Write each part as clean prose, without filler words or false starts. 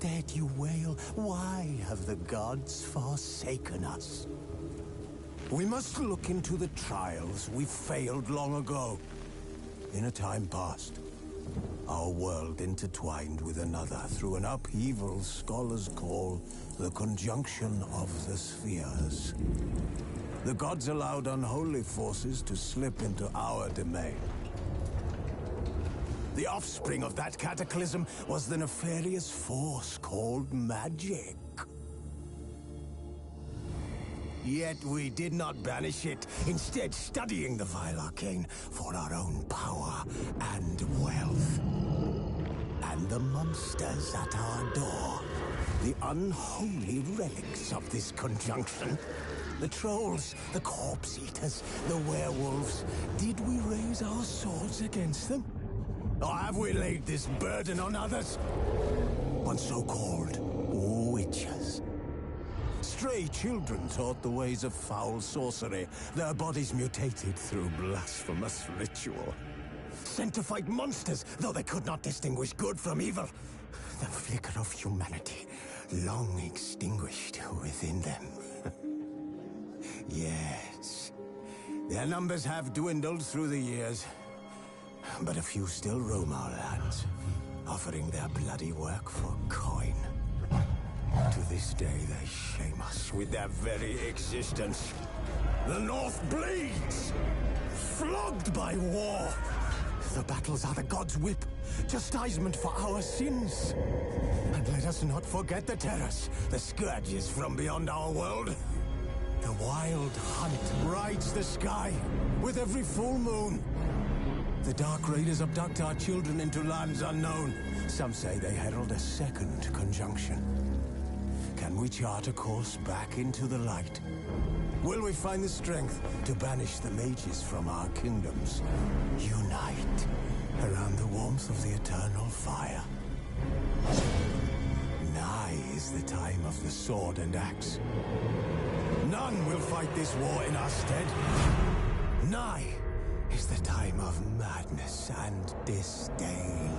Instead you wail, why have the gods forsaken us? We must look into the trials we failed long ago. In a time past, our world intertwined with another through an upheaval scholars call the conjunction of the spheres. The gods allowed unholy forces to slip into our domain. The offspring of that cataclysm was the nefarious force called magic. Yet we did not banish it, instead studying the vile arcane for our own power and wealth. And the monsters at our door, the unholy relics of this conjunction, the trolls, the corpse-eaters, the werewolves, did we raise our swords against them? Or have we laid this burden on others? On so-called witches. Stray children taught the ways of foul sorcery, their bodies mutated through blasphemous ritual. Sent to fight monsters, though they could not distinguish good from evil. The flicker of humanity, long extinguished within them. Yes, their numbers have dwindled through the years, but a few still roam our lands, offering their bloody work for coin. To this day, they shame us with their very existence. The North bleeds, flogged by war. The battles are the gods' whip, chastisement for our sins. And let us not forget the terrors, the scourges from beyond our world. The wild hunt rides the sky with every full moon. The Dark Raiders abduct our children into lands unknown. Some say they herald a second conjunction. Can we chart a course back into the light? Will we find the strength to banish the mages from our kingdoms? Unite around the warmth of the eternal fire. Nigh is the time of the sword and axe. None will fight this war in our stead. Nigh is the time of madness and disdain.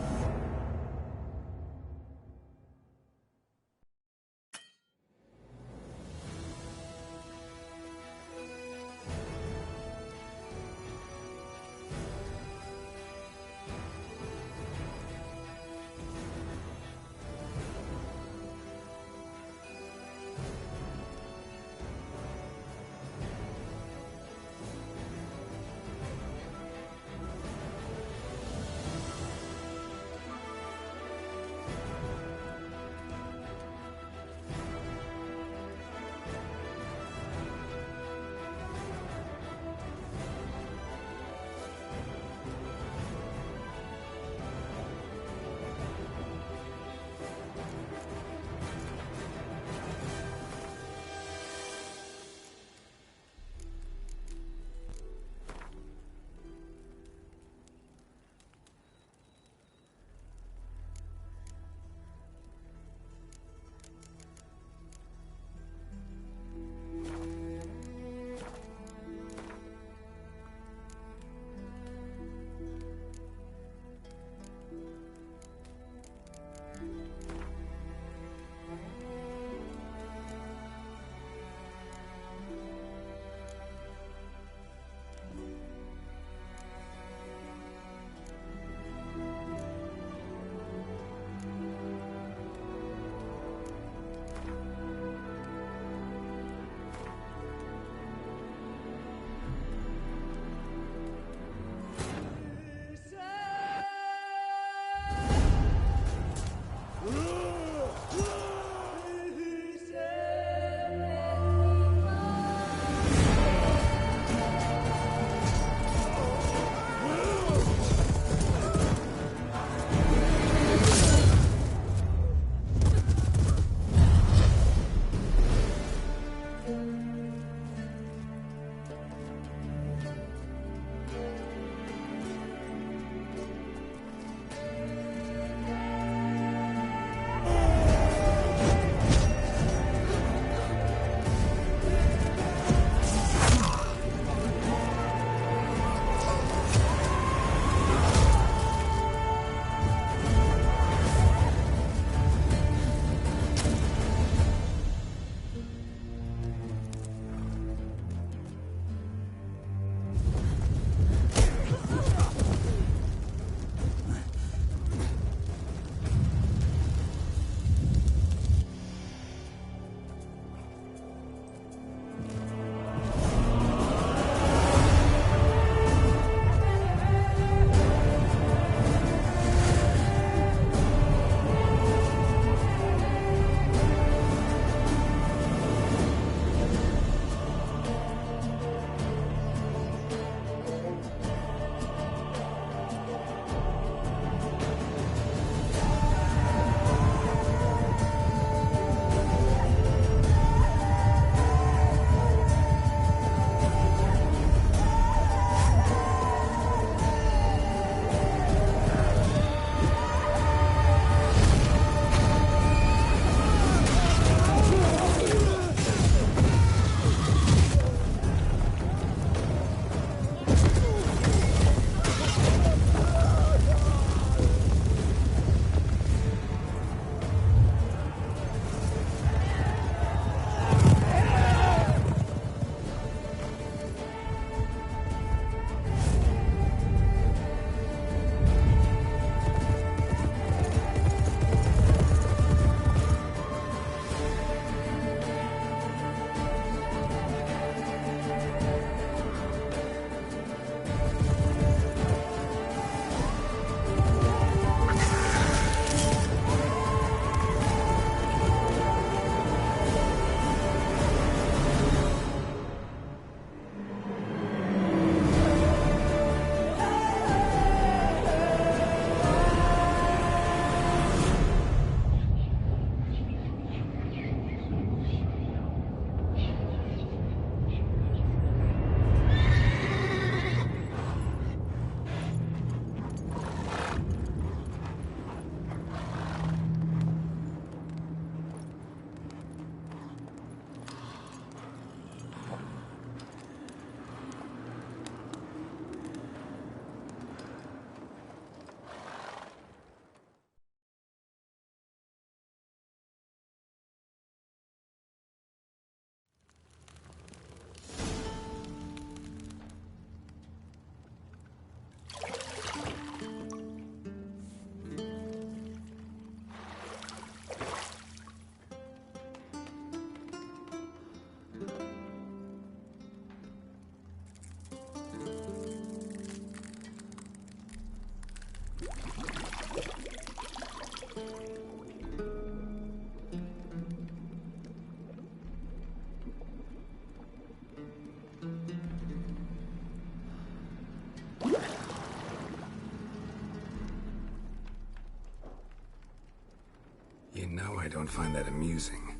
You know I don't find that amusing.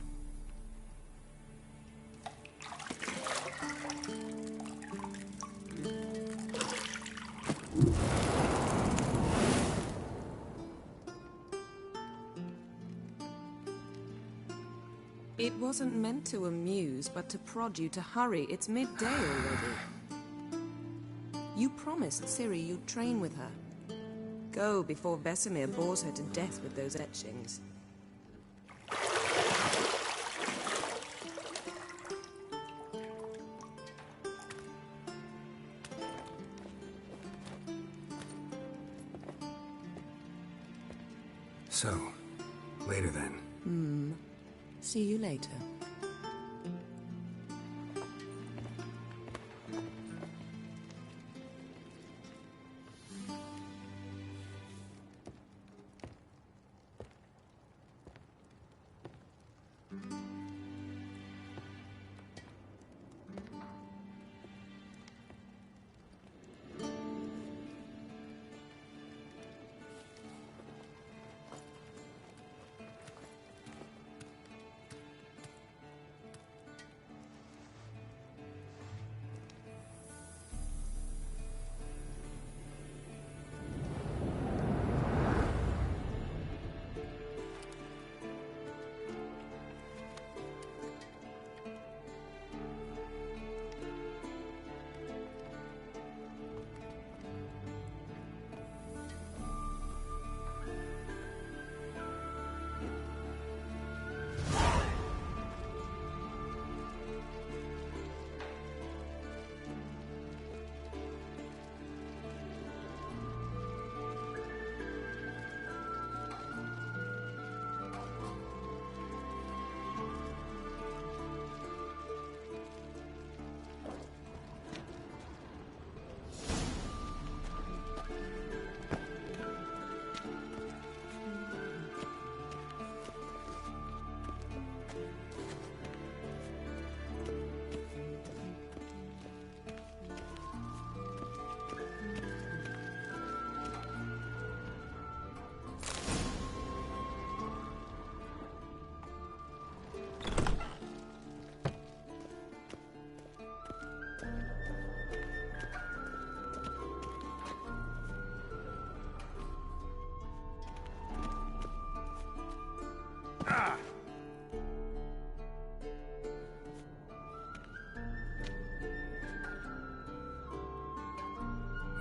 It wasn't meant to amuse, but to prod you to hurry. It's midday already. You promised Ciri you'd train with her. Go before Vesemir bores her to death with those etchings. So, later then. See you later.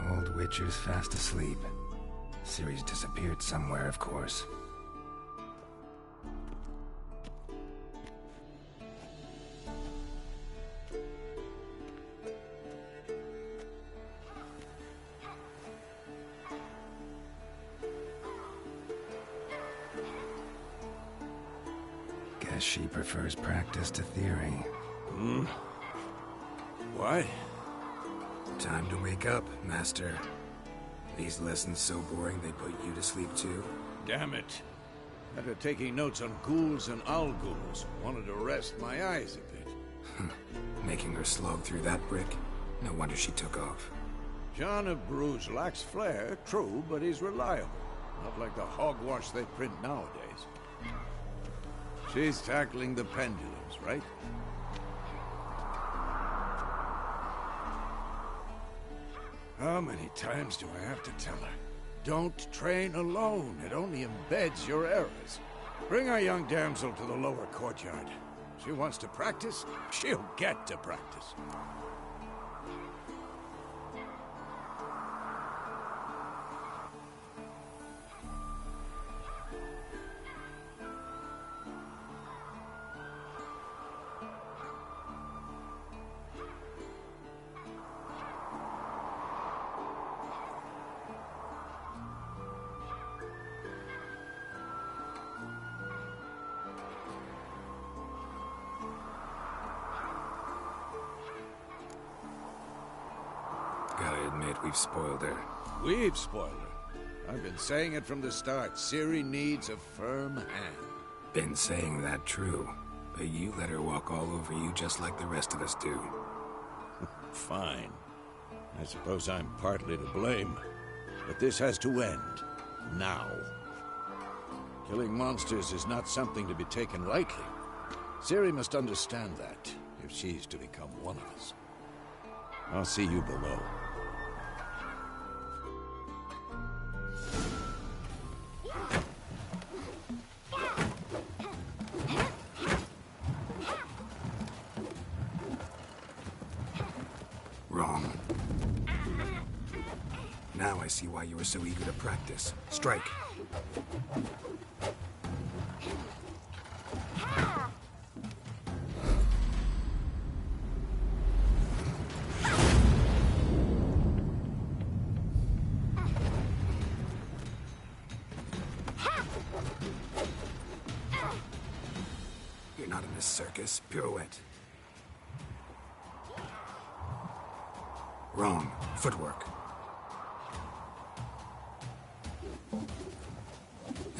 Old Witcher's fast asleep. Ciri's disappeared somewhere, of course. Guess she prefers practice to theory. What? Time to wake up, Master. These lessons so boring they put you to sleep too? Damn it. After taking notes on ghouls and owl ghouls, wanted to rest my eyes a bit. Making her slog through that brick? No wonder she took off. John of Bruges lacks flair, true, but he's reliable. Not like the hogwash they print nowadays. She's tackling the pendulums, right? How many times do I have to tell her? Don't train alone. It only embeds your errors. Bring our young damsel to the lower courtyard. She wants to practice, she'll get to practice. Gotta admit, we've spoiled her. We've spoiled her. I've been saying it from the start. Ciri needs a firm hand. Been saying that true, but you let her walk all over you just like the rest of us do. Fine. I suppose I'm partly to blame. But this has to end. Now. Killing monsters is not something to be taken lightly. Ciri must understand that, if she's to become one of us. I'll see you below. Wrong. Now I see why you were so eager to practice. Strike. You're not in a circus. Pirouette. Wrong. Footwork.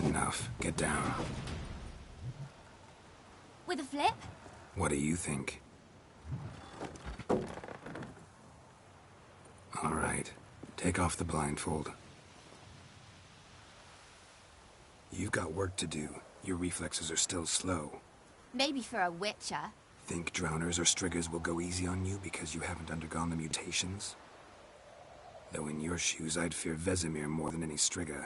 Enough. Get down. With a flip? What do you think? All right. Take off the blindfold. You've got work to do. Your reflexes are still slow. Maybe for a witcher. Think drowners or striggers will go easy on you because you haven't undergone the mutations? Though in your shoes, I'd fear Vesemir more than any strigger.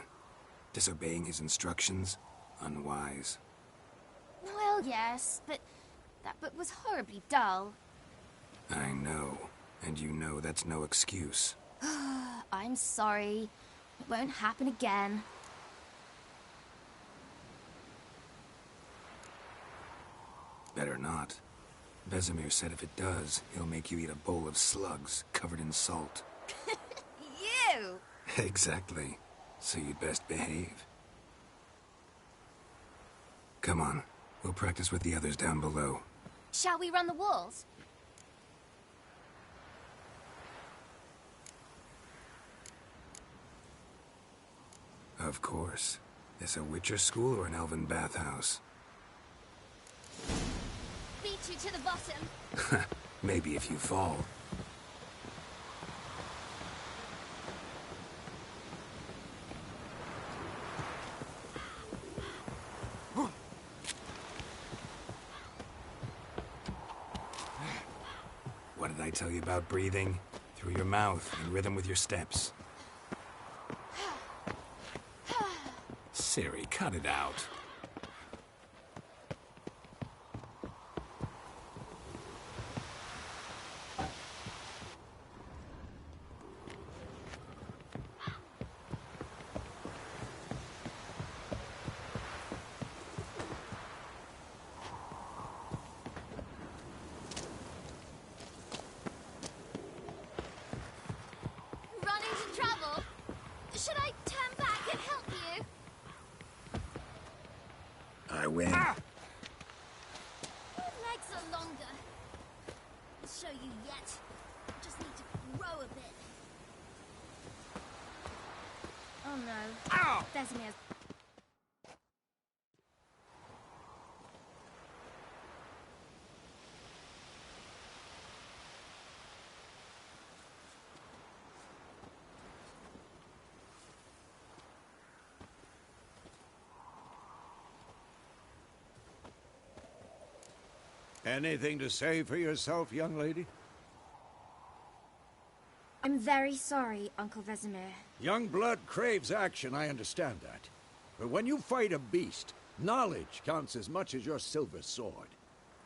Disobeying his instructions? Unwise. Well, yes, but that book was horribly dull. I know. And you know that's no excuse. I'm sorry. It won't happen again. Better not. Vesemir said if it does, he'll make you eat a bowl of slugs covered in salt. You! Exactly. So you'd best behave. Come on. We'll practice with the others down below. Shall we run the walls? Of course. This a Witcher school or an elven bathhouse? Beat you to the bottom. Maybe if you fall. What did I tell you about breathing? Through your mouth, in rhythm with your steps. Ciri, cut it out. Run into trouble? Should I turn back and help you? I win. Your legs are longer. I'll show you yet. Just need to grow a bit. Oh no. Ow! Vesemir's... Anything to say for yourself, young lady? I'm very sorry, Uncle Vesemir. Young blood craves action, I understand that. But when you fight a beast, knowledge counts as much as your silver sword.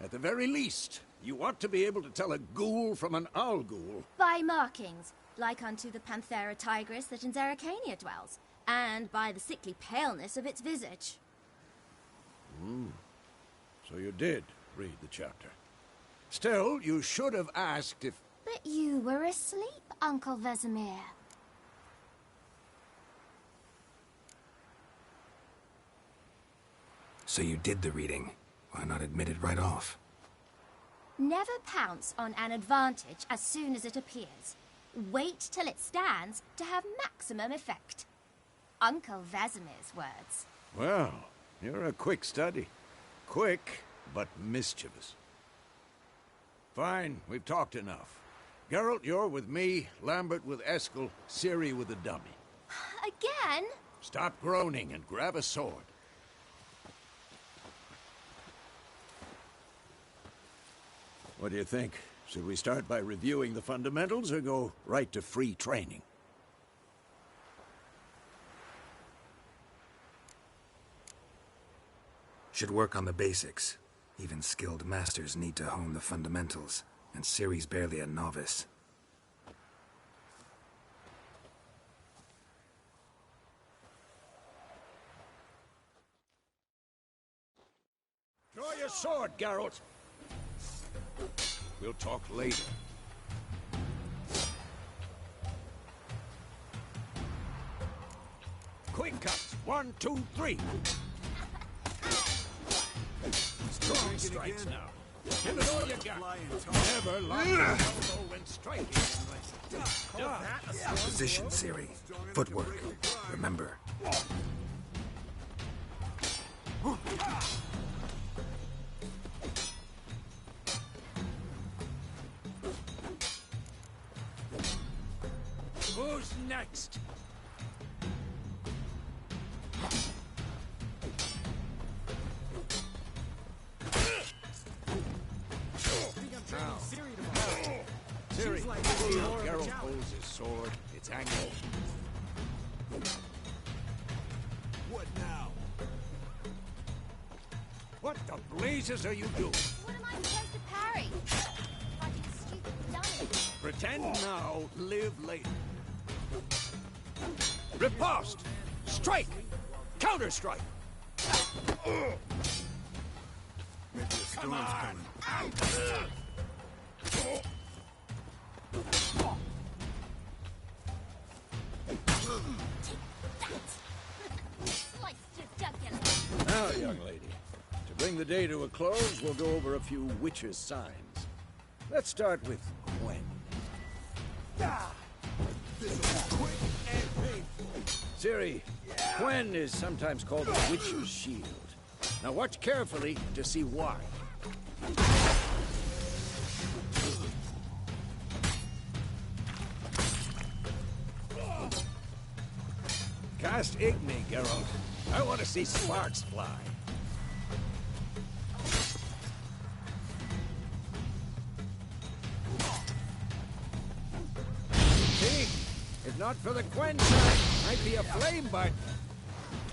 At the very least, you ought to be able to tell a ghoul from an owl ghoul. By markings, like unto the Panthera tigris that in Zerrikania dwells, and by the sickly paleness of its visage. So you did read the chapter. Still, you should have asked if... But you were asleep, Uncle Vesemir. So you did the reading. Why not admit it right off? Never pounce on an advantage as soon as it appears. Wait till it stands to have maximum effect. Uncle Vesemir's words. Well, you're a quick study. Quick, but mischievous. Fine, we've talked enough. Geralt, you're with me, Lambert with Eskel, Ciri with the dummy. Again? Stop groaning and grab a sword. What do you think? Should we start by reviewing the fundamentals or go right to free training? Should work on the basics. Even skilled masters need to hone the fundamentals, and Ciri's barely a novice. Draw your sword, Geralt. We'll talk later. Quick cuts. 1, 2, 3. Strong strikes now. Give it all you got. Never lock your elbow when striking. Position, Ciri. Footwork. Remember. Who's next? Ciri, Geralt holds his sword. It's angled. What now? What the blazes are you doing? What am I supposed to parry? Fucking stupid dummy. Pretend now, live later. Riposte! Strike! Counter-strike! Come on! Sliced his jugular. Now, young lady, to bring the day to a close, we'll go over a few witches' signs. Let's start with Gwen. This will be quick and painful. Ciri, Gwen is sometimes called the Witch's Shield. Now watch carefully to see why. Cast Igni, Geralt. I want to see sparks fly. See? If not for the Gwen side, I'd be a flame bite.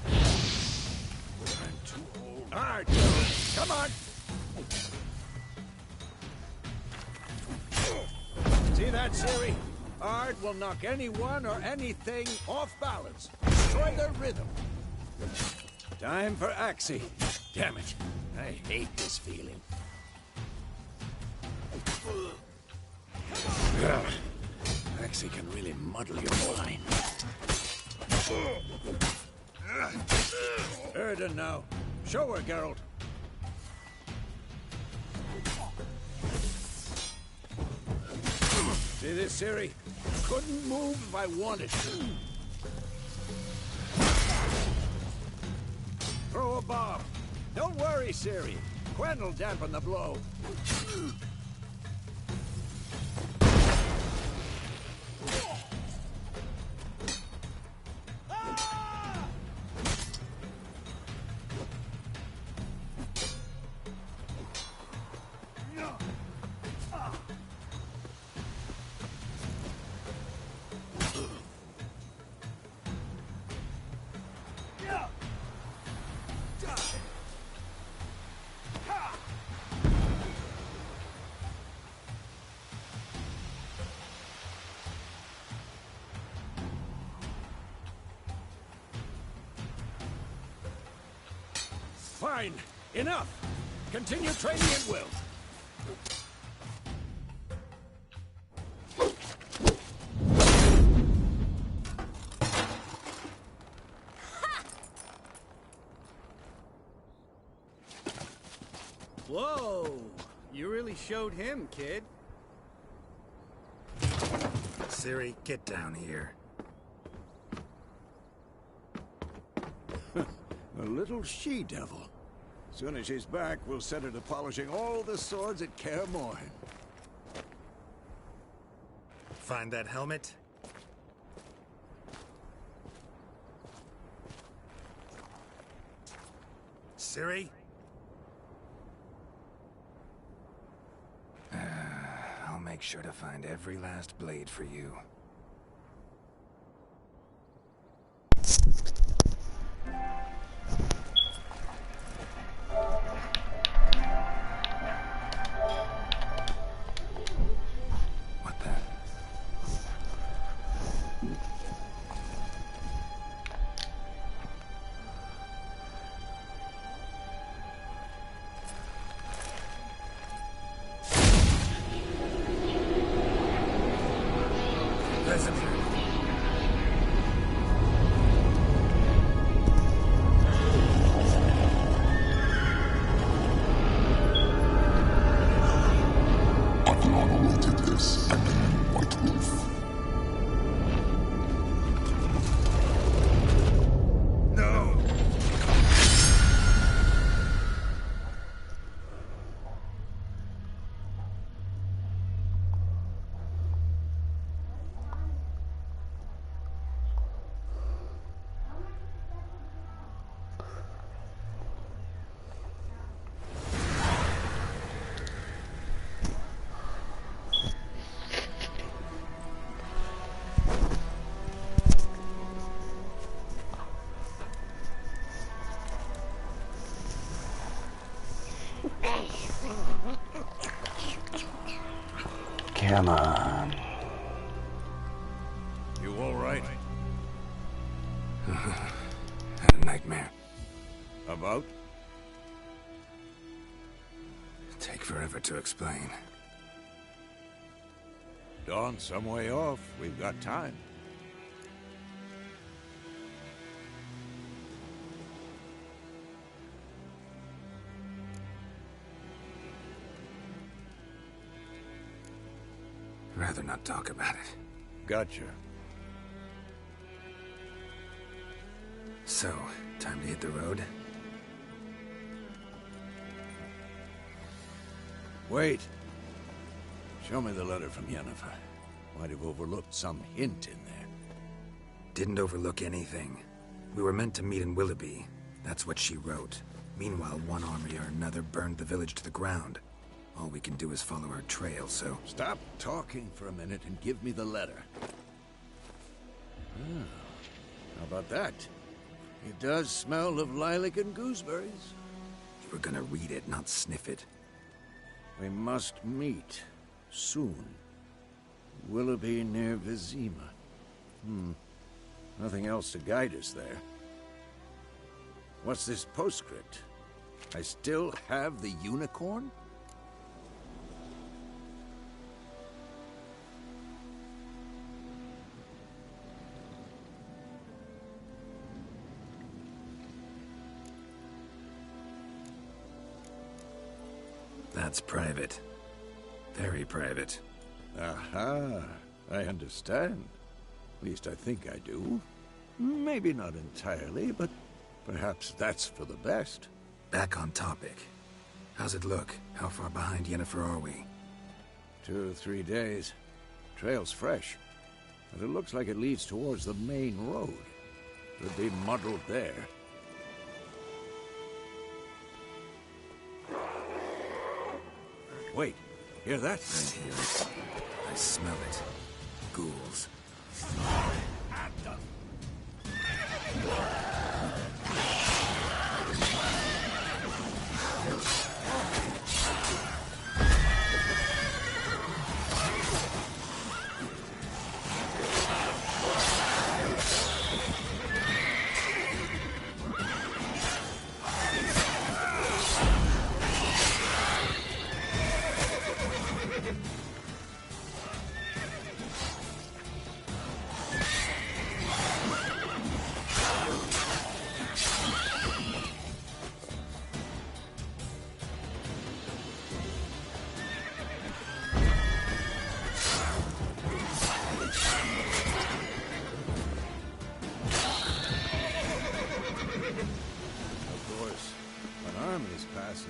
I'm too old. Alright, come on! See that, Ciri? Ard will knock anyone or anything off balance. Destroy their rhythm. Time for Axie. Damn it. I hate this feeling. Axie can really muddle your mind. Erden now. Show her, Geralt. See this, Ciri? Couldn't move if I wanted to. Throw a bomb. Don't worry, Ciri. Gwen will dampen the blow. Fine. Enough. Continue training at will. Whoa! You really showed him, kid. Ciri, get down here. A little she-devil. Soon as she's back, we'll set her to polishing all the swords at Kaer Morhen. Find that helmet? Ciri? make sure to find every last blade for you. What the? Come on. You all right? Had a nightmare. About? Take forever to explain. Dawn's some way off. We've got time. Rather not talk about it. Gotcha. So, time to hit the road? Wait. Show me the letter from Yennefer. Might have overlooked some hint in there. Didn't overlook anything. We were meant to meet in Willoughby. That's what she wrote. Meanwhile, one army or another burned the village to the ground. All we can do is follow her trail, so... Stop talking for a minute and give me the letter. How about that? It does smell of lilac and gooseberries. You were gonna read it, not sniff it. We must meet. Soon. Willoughby near Vizima. Nothing else to guide us there. What's this postscript? I still have the unicorn? That's private. Very private. Aha, I understand. At least I think I do. Maybe not entirely, but perhaps that's for the best. Back on topic. How's it look? How far behind Yennefer are we? 2 or 3 days. Trail's fresh, but it looks like it leads towards the main road. Could be muddled there. Wait, hear that? I hear it. I smell it. Ghouls.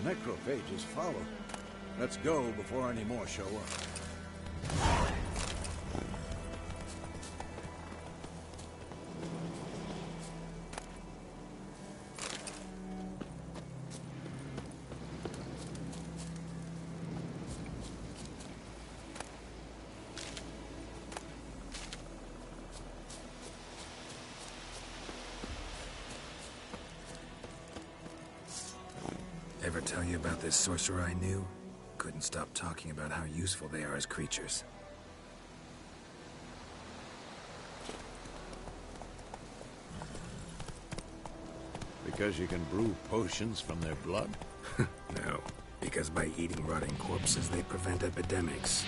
Necrophages follow. Let's go before any more show up. ever tell you about this sorcerer I knew? Couldn't stop talking about how useful they are as creatures. Because you can brew potions from their blood? No, because by eating rotting corpses, they prevent epidemics.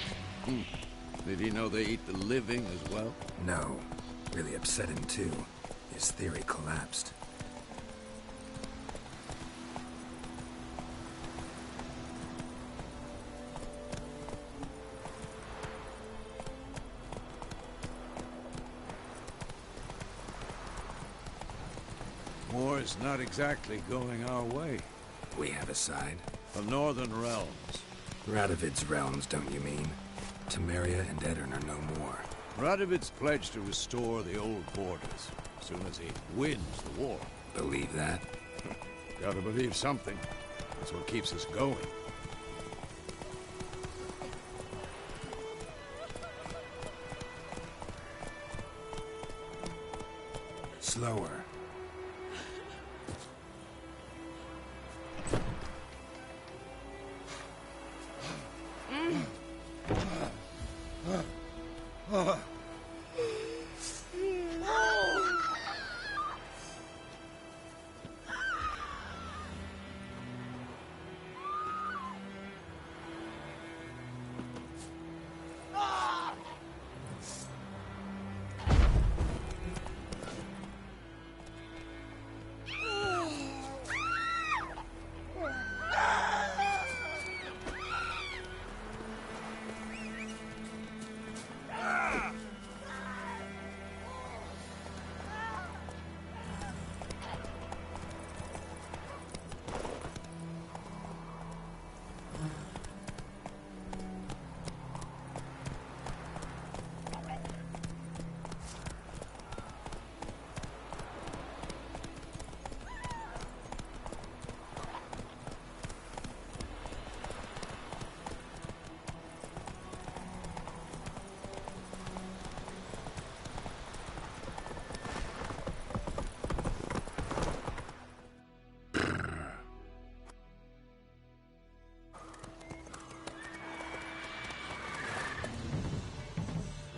Did he know they eat the living as well? No. Really upset him, too. His theory collapsed. War's not exactly going our way. We have a side. The Northern Realms. Radovid's realms, don't you mean? Temeria and Edirn are no more. Radovid's pledged to restore the old borders, as soon as he wins the war. Believe that? Gotta believe something. That's what keeps us going. Slower.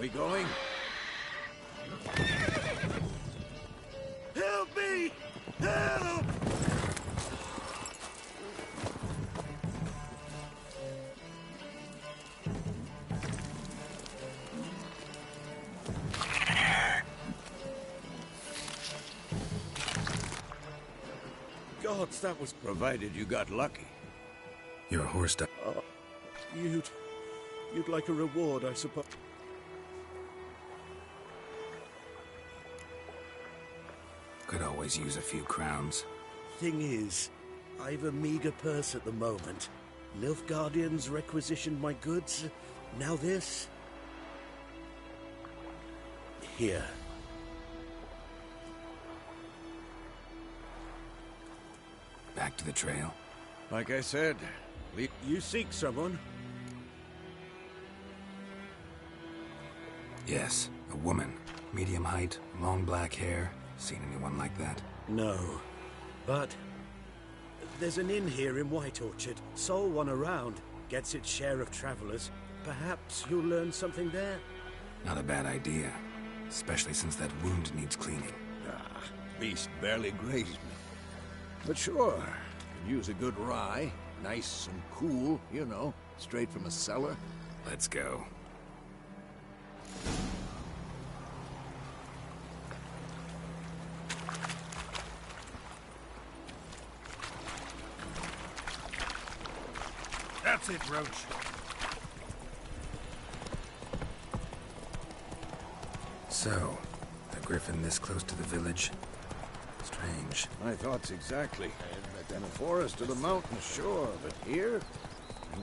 We going? Help me! Help! Gods, that was provided you got lucky. Your horse died. You'd like a reward, I suppose. Could always use a few crowns. Thing is, I've a meager purse at the moment. Nilfgaardians requisitioned my goods. Now this. Here. Back to the trail. Like I said, You seek someone? Yes, a woman. Medium height, long black hair. Seen anyone like that? No. But there's an inn here in White Orchard. Sole one around. Gets its share of travelers. Perhaps you'll learn something there? Not a bad idea. Especially since that wound needs cleaning. Beast barely grazed me. But sure, could use a good rye. Nice and cool, you know, straight from a cellar. Let's go. That's it, Roach. So, a griffin this close to the village? Strange. My thoughts exactly. In the forest or the mountains, sure, but here?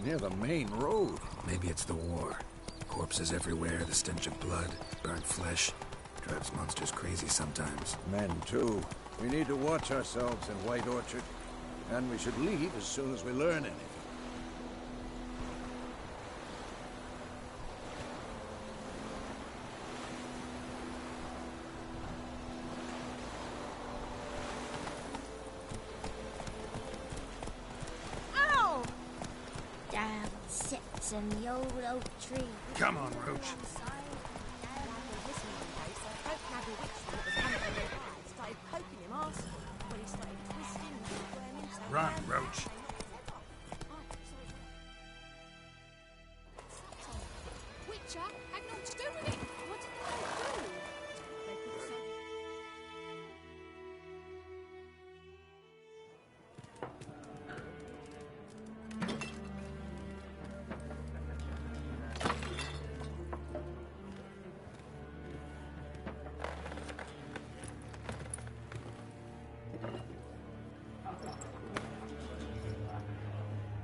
Near the main road. Maybe it's the war. Corpses everywhere, the stench of blood, burnt flesh. Drives monsters crazy sometimes. Men, too. We need to watch ourselves in White Orchard. And we should leave as soon as we learn anything. sits in the old oak tree. Come on, Roach. Run, Roach. Witcher had naught to do with it. What did they do?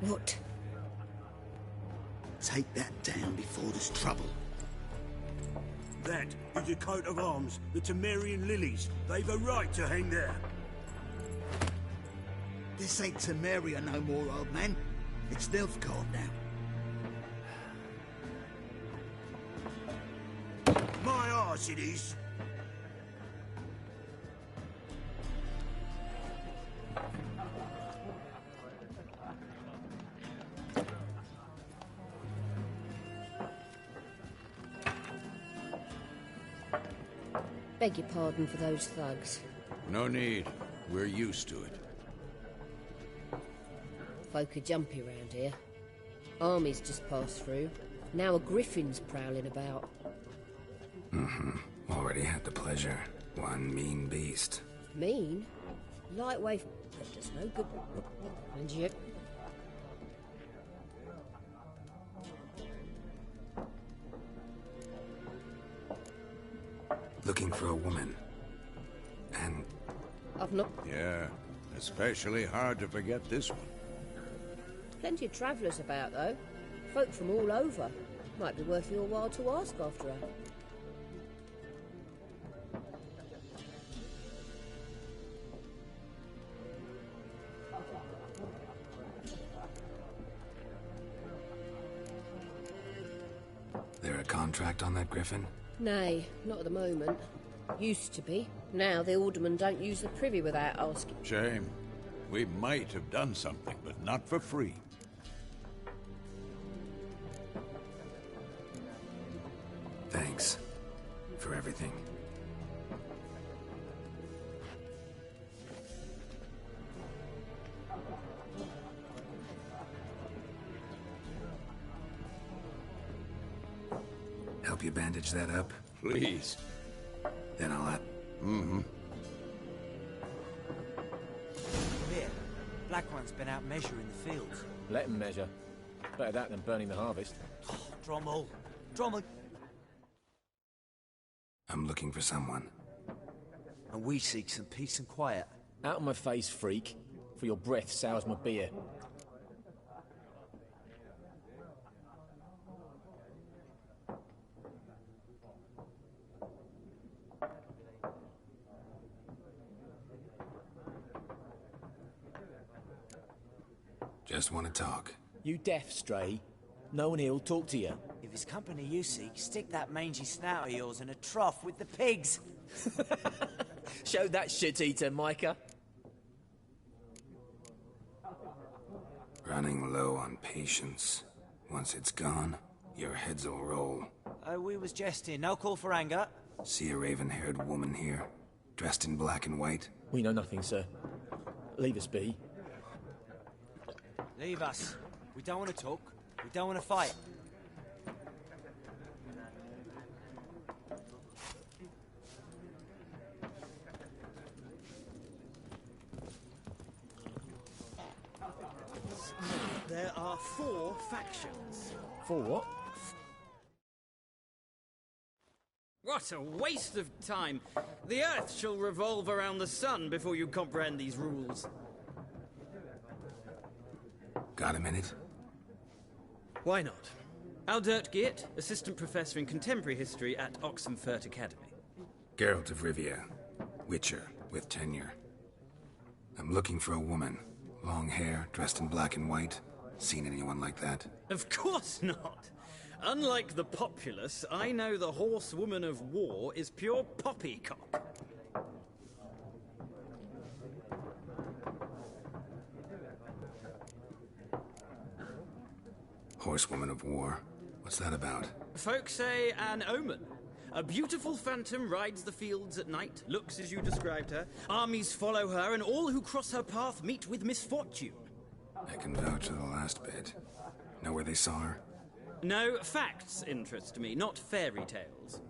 What? Take that down before there's trouble. That is a coat of arms, the Temerian lilies. They've a right to hang there. This ain't Temeria no more, old man. It's Nilfgaard now. My arse it is. Beg your pardon for those thugs. No need. We're used to it. Folk are jumpy round here. Armies just passed through. Now a griffin's prowling about. Already had the pleasure. One mean beast. Mean? Lightweight, that does no good. And you... Looking for a woman. And I've not... Yeah, especially hard to forget this one. Plenty of travellers about, though. Folk from all over. Might be worth your while to ask after her. there a contract on that griffin? Nay, not at the moment. Used to be. Now the aldermen don't use the privy without asking. Shame. We might have done something, but not for free. Thanks for everything. Help you bandage that up? Please. Then I'll have... Here, Black One's been out measuring the fields. Let him measure. Better that than burning the harvest. Oh, Drommel. Drommel. I'm looking for someone. And we seek some peace and quiet. Out of my face, freak. For your breath sours my beer. Just want to talk. You deaf, stray? No one here'll talk to you. If it's company you seek, stick that mangy snout of yours in a trough with the pigs. Show that shit-eater, Micah. Running low on patience. Once it's gone, your heads will roll. Oh, we was jesting. No call for anger. See a raven-haired woman here, dressed in black and white? We know nothing, sir. Leave us be. Leave us. We don't want to talk. We don't want to fight. There are 4 factions. For what? What a waste of time! The Earth shall revolve around the sun before you comprehend these rules. Got a minute? Why not? Aldert Geert, Assistant Professor in Contemporary History at Oxenfurt Academy. Geralt of Rivia. Witcher, with tenure. I'm looking for a woman. Long hair, dressed in black and white. Seen anyone like that? Of course not! Unlike the populace, I know the horsewoman of war is pure poppycock. Horsewoman of War. What's that about? Folk say an omen. A beautiful phantom rides the fields at night, looks as you described her. Armies follow her, and all who cross her path meet with misfortune. I can vouch for the last bit. Know where they saw her? No, facts interest me, not fairy tales.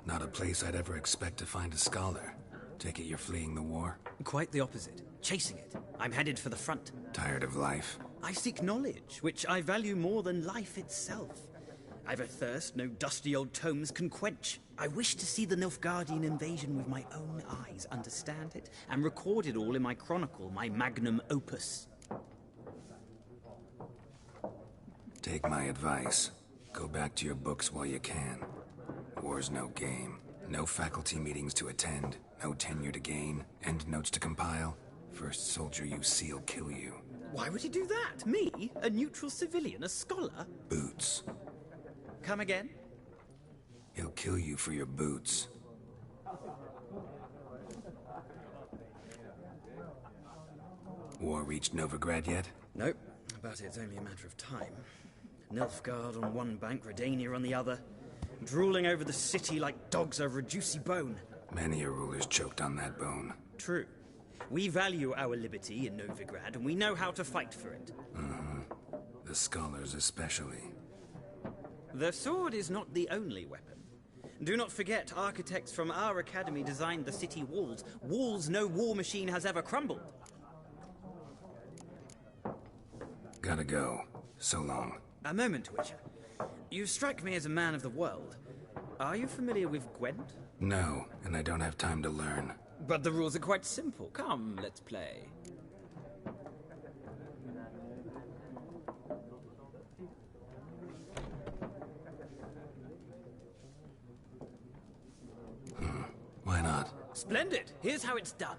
Not a place I'd ever expect to find a scholar. Take it you're fleeing the war? Quite the opposite. Chasing it. I'm headed for the front. Tired of life? I seek knowledge, which I value more than life itself. I've a thirst no dusty old tomes can quench. I wish to see the Nilfgaardian invasion with my own eyes, understand it, and record it all in my chronicle, my magnum opus. Take my advice. Go back to your books while you can. War's no game. No faculty meetings to attend. No tenure to gain. End notes to compile. First soldier you see'll kill you. Why would he do that? Me? A neutral civilian? A scholar? Boots. Come again? He'll kill you for your boots. War reached Novigrad yet? Nope, but it's only a matter of time. Nilfgaard on one bank, Redania on the other. Drooling over the city like dogs over a juicy bone. Many a ruler's choked on that bone. True. We value our liberty in Novigrad, and we know how to fight for it. The scholars especially. The sword is not the only weapon. Do not forget, architects from our academy designed the city walls. Walls no war machine has ever crumbled. Gotta go. So long. A moment, Witcher. You strike me as a man of the world. Are you familiar with Gwent? No, and I don't have time to learn. But the rules are quite simple. Come, let's play. Why not? Splendid! Here's how it's done.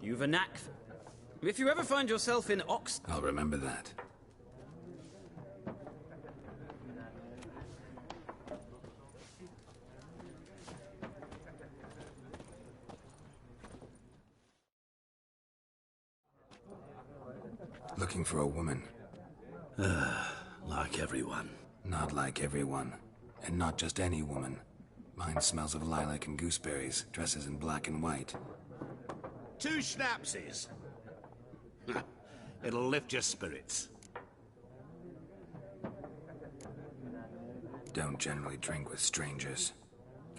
You've a knack. If you ever find yourself in Ox... I'll remember that. Looking for a woman. Like everyone. Not like everyone. And not just any woman. Mine smells of lilac and gooseberries, dresses in black and white. 2 schnapsies. It'll lift your spirits. Don't generally drink with strangers.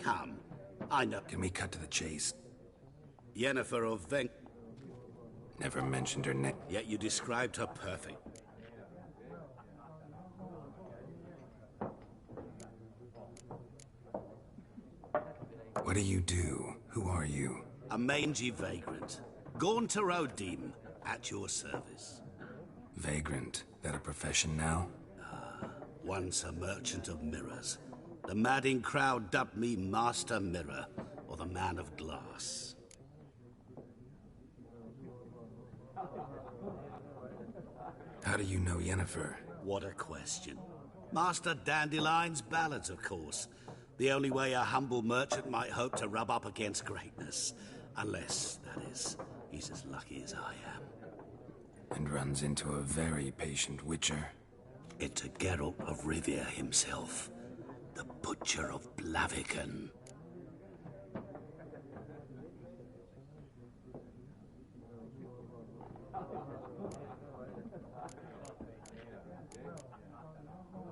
Come, I know. Can we cut to the chase? Yennefer of Ven... Never mentioned her name. Yet you described her perfect. What do you do? Who are you? A mangy vagrant. Gone to Rodim, at your service. Vagrant? That a profession now? Once a merchant of mirrors. The madding crowd dubbed me Master Mirror, or the Man of Glass. How do you know Yennefer? What a question. Master Dandelion's ballads, of course. The only way a humble merchant might hope to rub up against greatness. Unless, that is, he's as lucky as I am. And runs into a very patient witcher. Into Geralt of Rivia himself. The Butcher of Blaviken.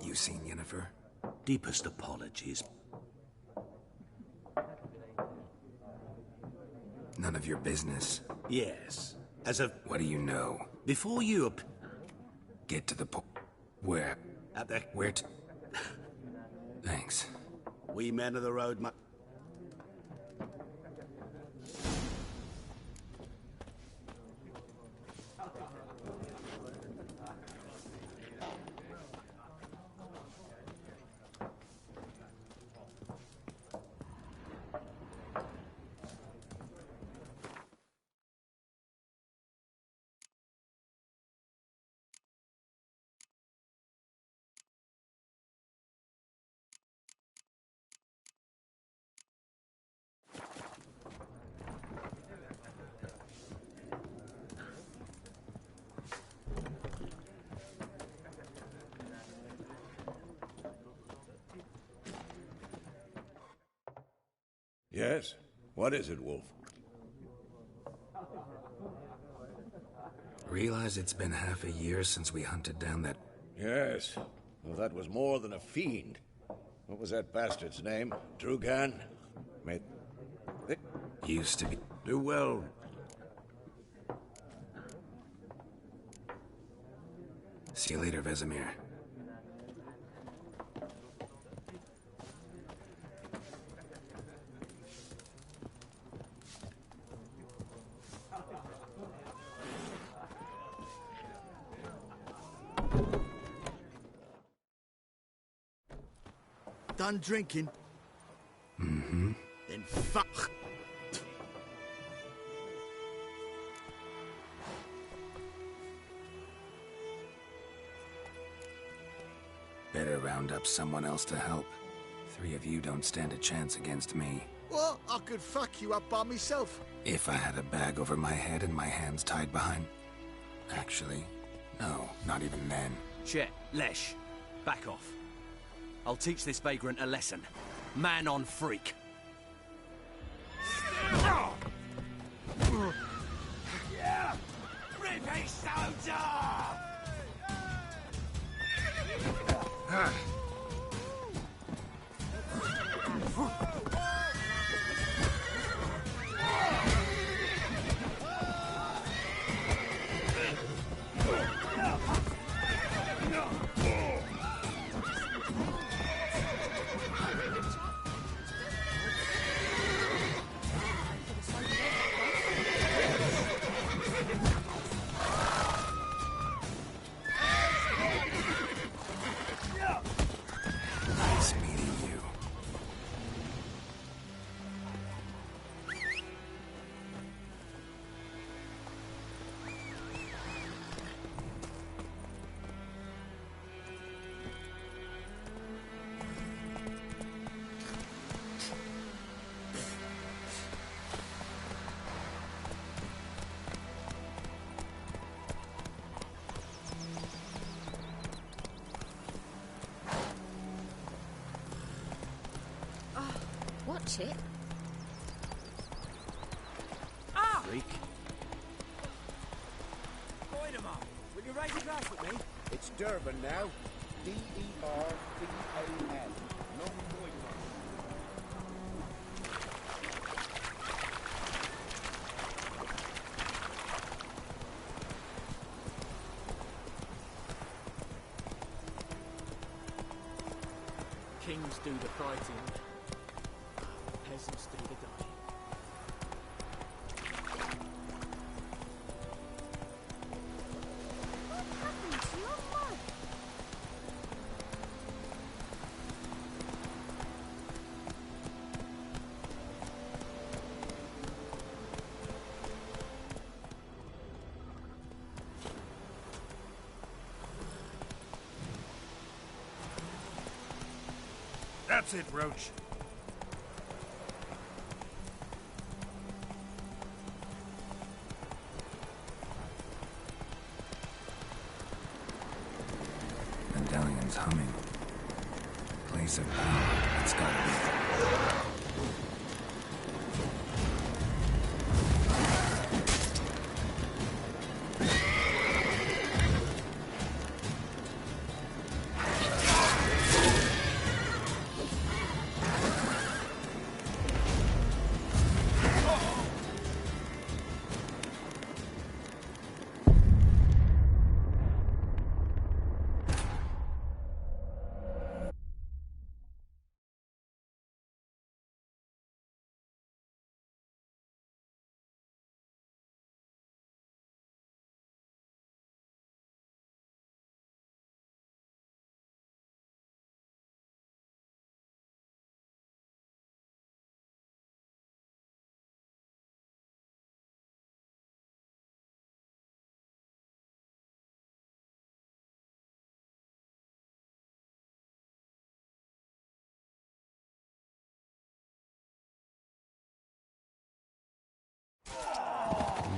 You seen Yennefer? Deepest apologies. None of your business. Yes. As of... What do you know? Before you... Get to the point. Where? At the... Where to... Thanks. We men of the road must... Yes? What is it, Wolf? Realize it's been half a year since we hunted down that... Yes. Well, that was more than a fiend. What was that bastard's name? Drugan? Used to be... Do well. See you later, Vesemir. Done drinking? Mm-hmm. Then fuck. Better round up someone else to help. 3 of you don't stand a chance against me. What? I could fuck you up by myself. If I had a bag over my head and my hands tied behind... Actually, no, not even then. Chet, Lesh, back off. I'll teach this vagrant a lesson. Man on freak. Yeah! Rippy soldier! watch it. Ah! Freak. Point 'em up. Will you raise a glass with me? It's Durban now. D-E-R-B-A-N. Not Boyton. Kings do the fighting, peasants do the dying. What happened to your mug? That's it, Roach. Medallion's humming. Place of power. It's gotta be.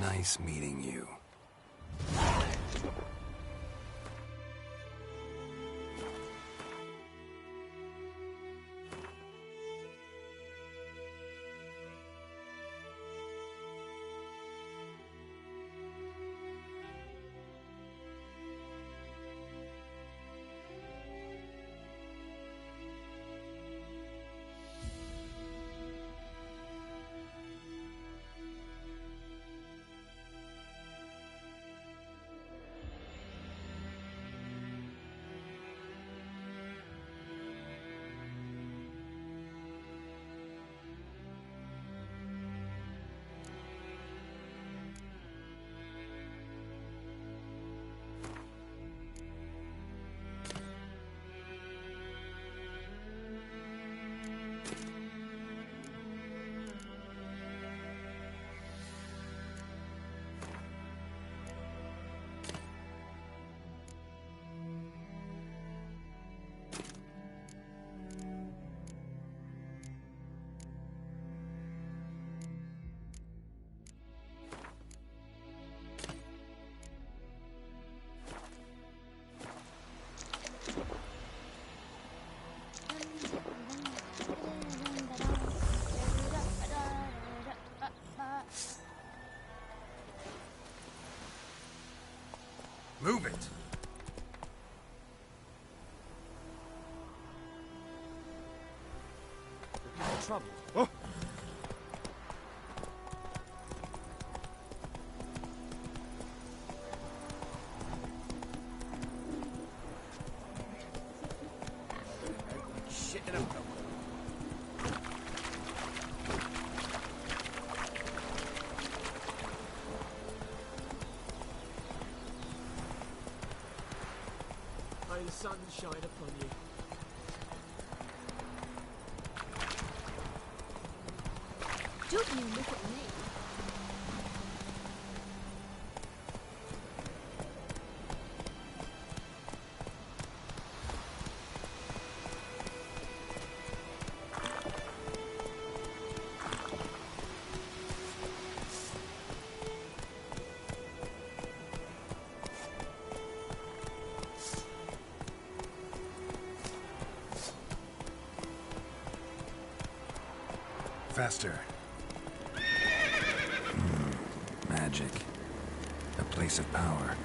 Nice meeting you. Move it. Looking for trouble? Oh. Shit in a milk. May the sun shine upon you. Don't you look at me. faster. Magic. A place of power.